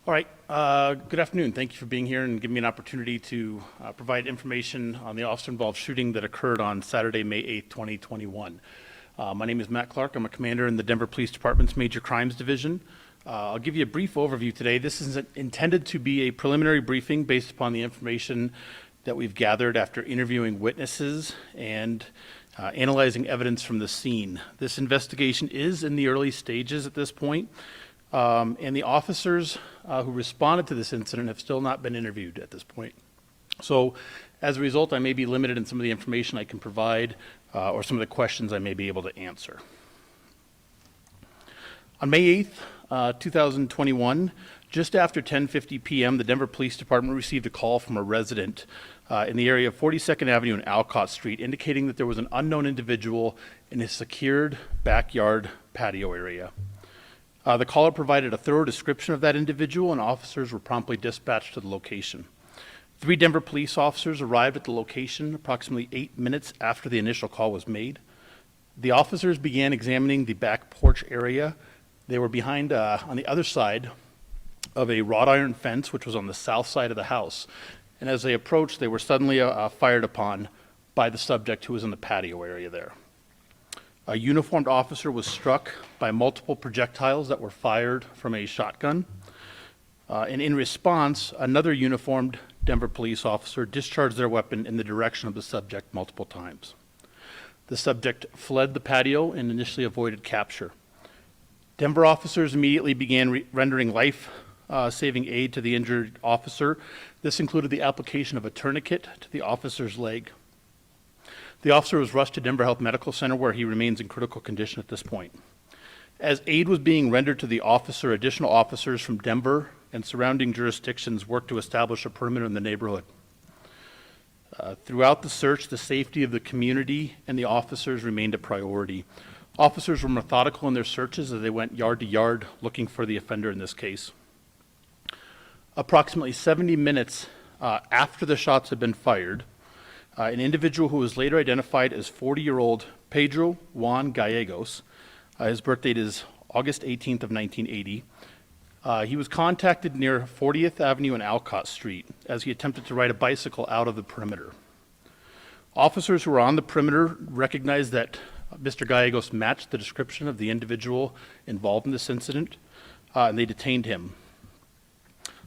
All right, good afternoon. Thank you for being here and giving me an opportunity to provide information on the officer-involved shooting that occurred on Saturday, May 8th, 2021. My name is Matt Clark. I'm a commander in the Denver Police Department's Major Crimes Division. I'll give you a brief overview today. This is intended to be a preliminary briefing based upon the information that we've gathered after interviewing witnesses and analyzing evidence from the scene. This investigation is in the early stages at this point. And the officers who responded to this incident have still not been interviewed at this point. So as a result, I may be limited in some of the information I can provide or some of the questions I may be able to answer. On May 8th, 2021, just after 10:50 p.m., the Denver Police Department received a call from a resident in the area of 42nd Avenue and Alcott Street indicating that there was an unknown individual in a secured backyard patio area. The caller provided a thorough description of that individual, and officers were promptly dispatched to the location. 3 Denver police officers arrived at the location approximately 8 minutes after the initial call was made. The officers began examining the back porch area. They were behind, on the other side of a wrought iron fence, which was on the south side of the house. And as they approached, they were suddenly fired upon by the subject who was in the patio area there. A uniformed officer was struck by multiple projectiles that were fired from a shotgun. And in response, another uniformed Denver police officer discharged their weapon in the direction of the subject multiple times. The subject fled the patio and initially avoided capture. Denver officers immediately began rendering life-saving aid to the injured officer. This included the application of a tourniquet to the officer's leg. The officer was rushed to Denver Health Medical Center, where he remains in critical condition at this point. As aid was being rendered to the officer, additional officers from Denver and surrounding jurisdictions worked to establish a perimeter in the neighborhood. Throughout the search, the safety of the community and the officers remained a priority. Officers were methodical in their searches as they went yard to yard looking for the offender in this case. Approximately 70 minutes after the shots had been fired, an individual who was later identified as 40-year-old Pedro Juan Gallegos, his birth date is August 18th of 1980. He was contacted near 40th Avenue and Alcott Street as he attempted to ride a bicycle out of the perimeter. Officers who were on the perimeter recognized that Mr. Gallegos matched the description of the individual involved in this incident, and they detained him.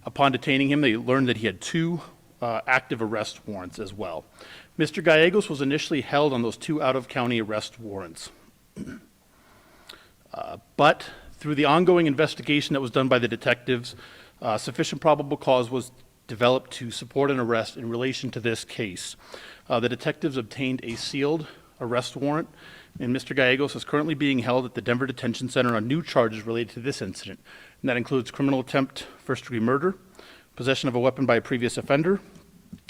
Upon detaining him, they learned that he had 2 active arrest warrants as well. Mr. Gallegos was initially held on those 2 out-of-county arrest warrants. But through the ongoing investigation that was done by the detectives, sufficient probable cause was developed to support an arrest in relation to this case. The detectives obtained a sealed arrest warrant, and Mr. Gallegos is currently being held at the Denver Detention Center on new charges related to this incident. And that includes criminal attempt, first-degree murder, possession of a weapon by a previous offender,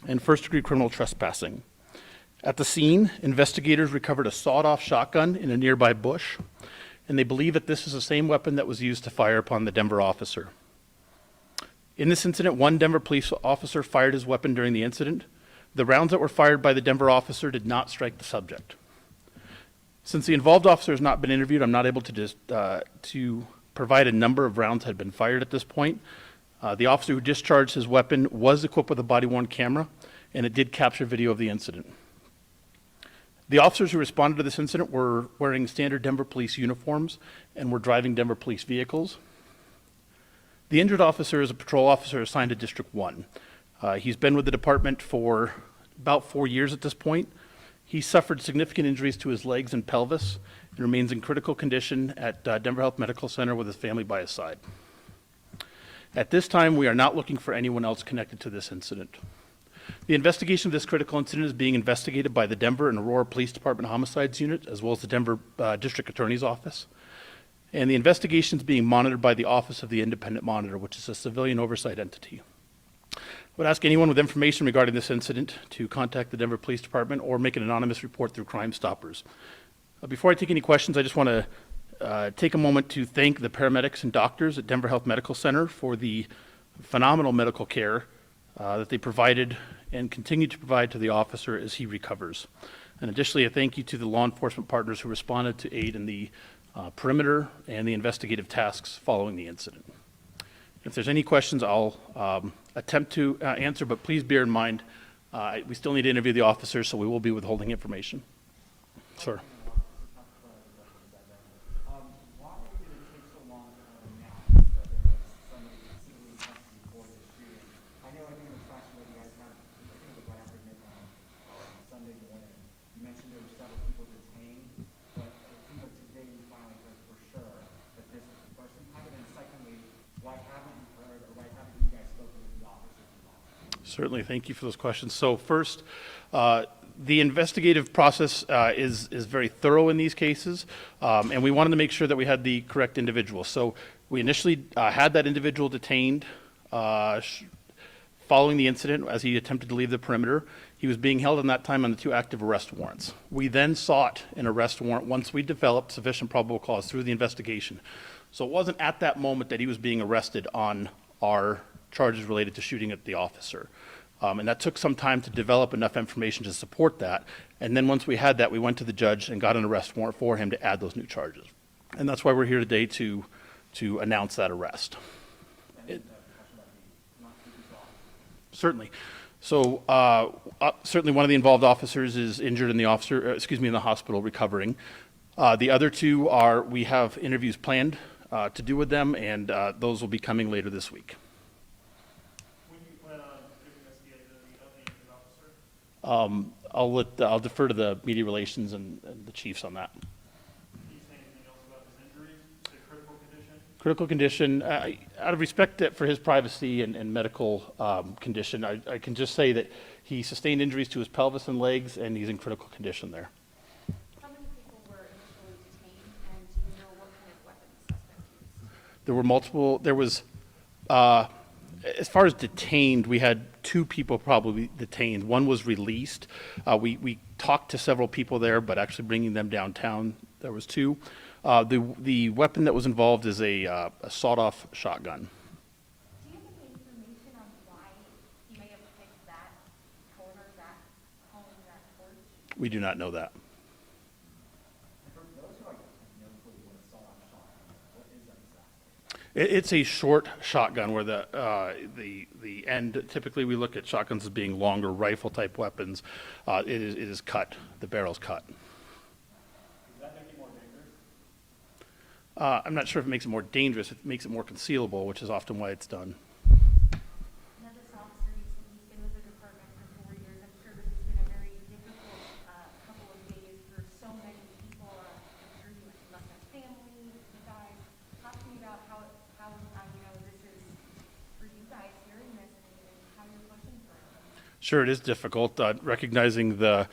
and first-degree criminal trespassing. At the scene, investigators recovered a sawed-off shotgun in a nearby bush, and they believe that this is the same weapon that was used to fire upon the Denver officer. In this incident, 1 Denver police officer fired his weapon during the incident. The rounds that were fired by the Denver officer did not strike the subject. Since the involved officer has not been interviewed, I'm not able to provide a number of rounds had been fired at this point. The officer who discharged his weapon was equipped with a body-worn camera, and it did capture video of the incident. The officers who responded to this incident were wearing standard Denver police uniforms and were driving Denver police vehicles. The injured officer is a patrol officer assigned to District 1. He's been with the department for about 4 years at this point. He suffered significant injuries to his legs and pelvis and remains in critical condition at Denver Health Medical Center with his family by his side. At this time, we are not looking for anyone else connected to this incident. The investigation of this critical incident is being investigated by the Denver and Aurora Police Department Homicides Unit, as well as the Denver District Attorney's Office. And the investigation is being monitored by the Office of the Independent Monitor, which is a civilian oversight entity. I would ask anyone with information regarding this incident to contact the Denver Police Department or make an anonymous report through Crime Stoppers. Before I take any questions, I just want to take a moment to thank the paramedics and doctors at Denver Health Medical Center for the phenomenal medical care that they provided and continue to provide to the officer as he recovers. And additionally, a thank you to the law enforcement partners who responded to aid in the perimeter and the investigative tasks following the incident. If there's any questions, I'll attempt to answer, but please bear in mind, we still need to interview the officers, so we will be withholding information. Sir. Why did it take so long to announce that there was somebody seemingly custody for the shooting? I know, I think in the fashion that you guys had, I think it was right after midnight, Sunday morning. You mentioned there were several people detained, but it seems like today you finally heard for sure that this was the person. And then secondly, why haven't you heard, or why haven't you guys spoken with the officers involved? Certainly, thank you for those questions. So first, the investigative process is very thorough in these cases, and we wanted to make sure that we had the correct individual. So we initially had that individual detained following the incident as he attempted to leave the perimeter. He was being held in that time on the 2 active arrest warrants. We then sought an arrest warrant once we developed sufficient probable cause through the investigation. So it wasn't at that moment that he was being arrested on our charges related to shooting at the officer. And that took some time to develop enough information to support that. And then once we had that, we went to the judge and got an arrest warrant for him to add those new charges. And that's why we're here today to announce that arrest. Certainly. So certainly one of the involved officers is injured in the in the hospital recovering. The other two we have interviews planned to do with them, and those will be coming later this week. I'll defer to the media relations and the chiefs on that. Can you say anything else about his injuries? Is it critical condition? Critical condition, out of respect for his privacy and medical condition, I can just say that he sustained injuries to his pelvis and legs, and he's in critical condition there. How many people were initially detained, and do you know what kind of weapons suspect used? There were multiple, as far as detained, we had 2 people probably detained. One was released. We talked to several people there, but actually bringing them downtown, there was 2. The weapon that was involved is a sawed-off shotgun. Do you have any information on why he may have picked that corner, that home, that porch? We do not know that. For those who have no clue what a sawed-off shotgun is, what is that exactly? It's a short shotgun where the end, typically we look at shotguns as being longer rifle-type weapons. It is cut, the barrel's cut. Does that make it more dangerous? I'm not sure if it makes it more dangerous. It makes it more concealable, which is often why it's done. Now, this officer, you said he's been with the department for 4 years. I'm sure this has been a very difficult couple of days for so many people. I'm sure you must have family, you guys. Talk to me about how this is for you guys hearing this and how you're pushing for it. Sure, it is difficult, recognizing the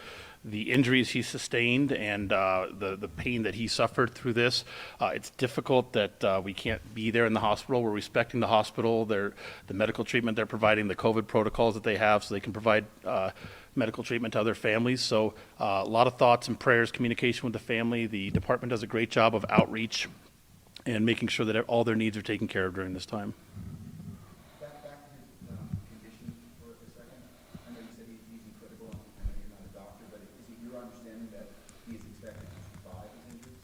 injuries he sustained and the pain that he suffered through this. It's difficult that we can't be there in the hospital. We're respecting the hospital, the medical treatment they're providing, the COVID protocols that they have, so they can provide medical treatment to other families. So a lot of thoughts and prayers, communication with the family. The department does a great job of outreach and making sure that all their needs are taken care of during this time. Back to his condition for a second. I know you said he's in critical. I know you're not a doctor, but is it your understanding that he is expected to survive his injuries?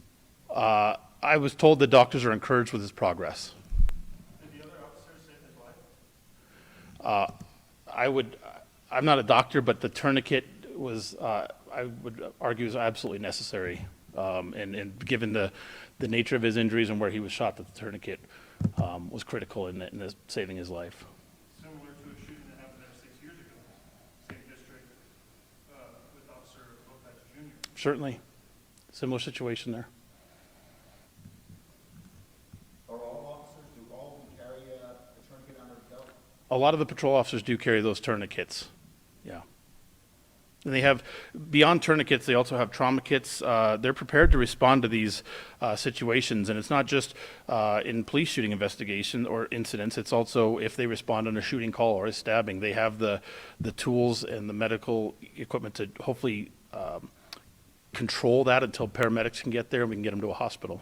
I was told the doctors are encouraged with his progress. Did the other officers save his life? I'm not a doctor, but the tourniquet was, I would argue, is absolutely necessary. And given the nature of his injuries and where he was shot, that the tourniquet was critical in saving his life. Similar to a shooting that happened there 6 years ago, same district, with Officer Lopez Jr. Certainly, similar situation there. Are all officers, do all of them carry a tourniquet on their belt? A lot of the patrol officers do carry those tourniquets. Yeah. And they have, beyond tourniquets, they also have trauma kits. They're prepared to respond to these situations. And it's not just in police shooting investigation or incidents. It's also if they respond on a shooting call or a stabbing, they have the tools and the medical equipment to hopefully control that until paramedics can get there and we can get them to a hospital.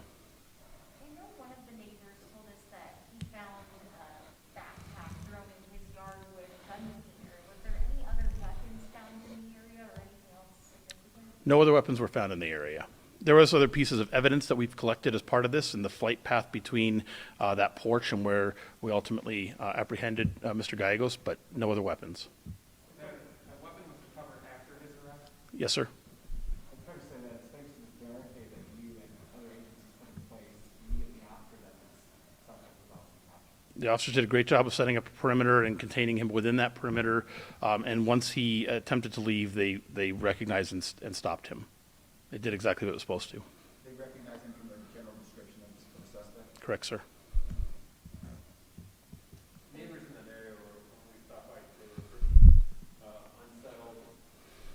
I know one of the neighbors told us that he found a backpack thrown in his yard with guns in there. Was there any other weapons found in the area or anything else significant? No other weapons were found in the area. There was other pieces of evidence that we've collected as part of this in the flight path between that porch and where we ultimately apprehended Mr. Gallegos, but no other weapons. That weapon was recovered after his arrest? Yes, sir. I'm trying to say that it's thanks to this barricade that you and other agencies put in place immediately after that this suspect was also captured. The officers did a great job of setting up a perimeter and containing him within that perimeter. And once he attempted to leave, they recognized and stopped him. It did exactly what it was supposed to. They recognize him from the general description of the suspect? Correct, sir. Neighbors in that area were, when we stopped by, they were pretty unsettled.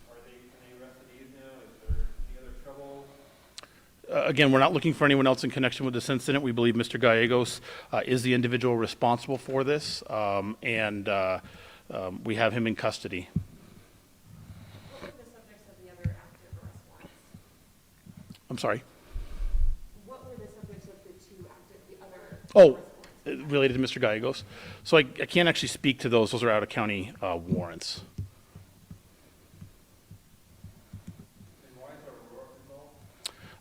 Can they arrest these now? Is there any other trouble? Again, we're not looking for anyone else in connection with this incident. We believe Mr. Gallegos is the individual responsible for this, and we have him in custody. What were the subjects of the other active arrest warrants? I'm sorry. What were the subjects of the other Oh, arrest warrants? related to Mr. Gallegos. So I can't actually speak to those. Those are out-of-county warrants. And why is our Aurora involved?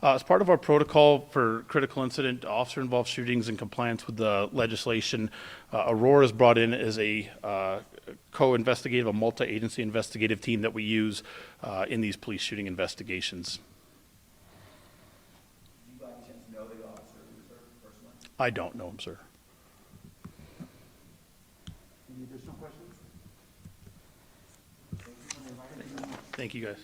As part of our protocol for critical incident, officer-involved shootings in compliance with the legislation, Aurora is brought in as a co-investigative, a multi-agency investigative team that we use in these police shooting investigations. Do you by any chance know the officer who was hurt personally? I don't know him, sir. Any additional questions? Thank you, guys.